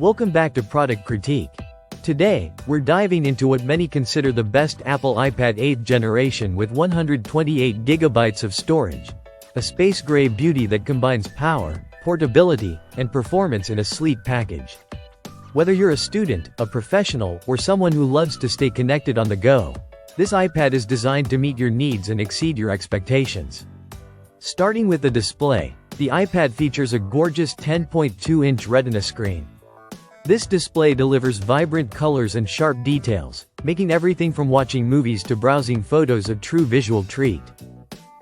Welcome back to Product Critique. Today, we're diving into what many consider the best Apple iPad 8th generation with 128 gigabytes of storage. A space-gray beauty that combines power, portability, and performance in a sleek package. Whether you're a student, a professional, or someone who loves to stay connected on the go, this iPad is designed to meet your needs and exceed your expectations. Starting with the display, the iPad features a gorgeous 10.2-inch Retina screen. This display delivers vibrant colors and sharp details, making everything from watching movies to browsing photos a true visual treat.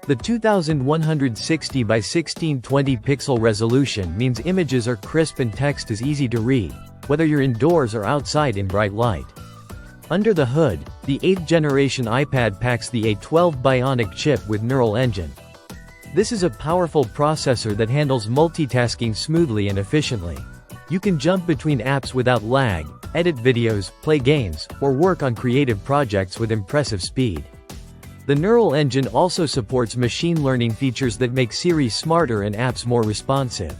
The 2160 by 1620 pixel resolution means images are crisp and text is easy to read, whether you're indoors or outside in bright light. Under the hood, the 8th generation iPad packs the A12 Bionic chip with Neural Engine. This is a powerful processor that handles multitasking smoothly and efficiently. You can jump between apps without lag, edit videos, play games, or work on creative projects with impressive speed. The Neural Engine also supports machine learning features that make Siri smarter and apps more responsive.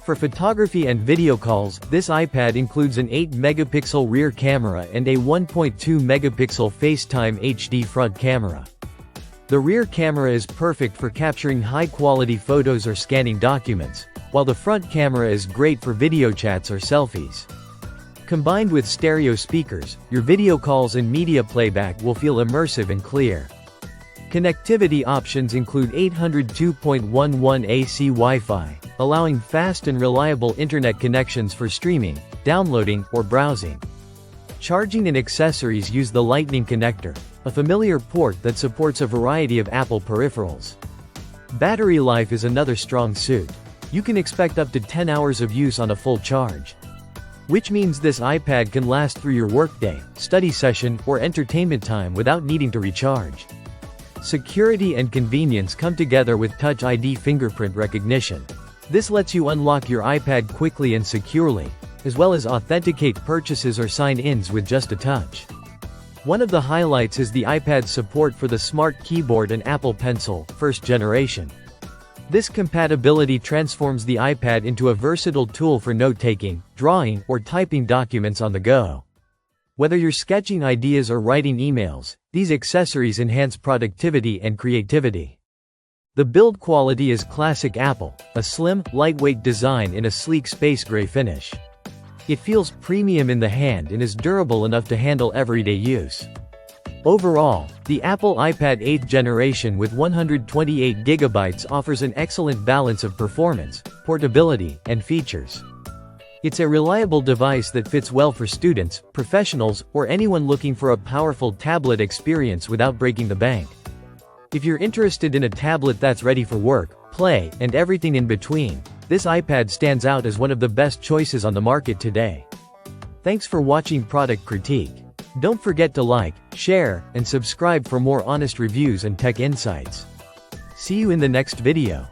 For photography and video calls, this iPad includes an 8-megapixel rear camera and a 1.2-megapixel FaceTime HD front camera. The rear camera is perfect for capturing high-quality photos or scanning documents, while the front camera is great for video chats or selfies. Combined with stereo speakers, your video calls and media playback will feel immersive and clear. Connectivity options include 802.11 AC Wi-Fi, allowing fast and reliable internet connections for streaming, downloading, or browsing. Charging and accessories use the Lightning connector, a familiar port that supports a variety of Apple peripherals. Battery life is another strong suit. You can expect up to 10 hours of use on a full charge. Which means this iPad can last through your workday, study session, or entertainment time without needing to recharge. Security and convenience come together with Touch ID fingerprint recognition. This lets you unlock your iPad quickly and securely, as well as authenticate purchases or sign-ins with just a touch. One of the highlights is the iPad's support for the Smart Keyboard and Apple Pencil, first generation. This compatibility transforms the iPad into a versatile tool for note-taking, drawing, or typing documents on the go. Whether you're sketching ideas or writing emails, these accessories enhance productivity and creativity. The build quality is classic Apple, a slim, lightweight design in a sleek space gray finish. It feels premium in the hand and is durable enough to handle everyday use. Overall, the Apple iPad 8th generation with 128 gigabytes offers an excellent balance of performance, portability, and features. It's a reliable device that fits well for students, professionals, or anyone looking for a powerful tablet experience without breaking the bank. If you're interested in a tablet that's ready for work, play, and everything in between, this iPad stands out as one of the best choices on the market today. Thanks for watching Product Critique. Don't forget to like, share, and subscribe for more honest reviews and tech insights. See you in the next video.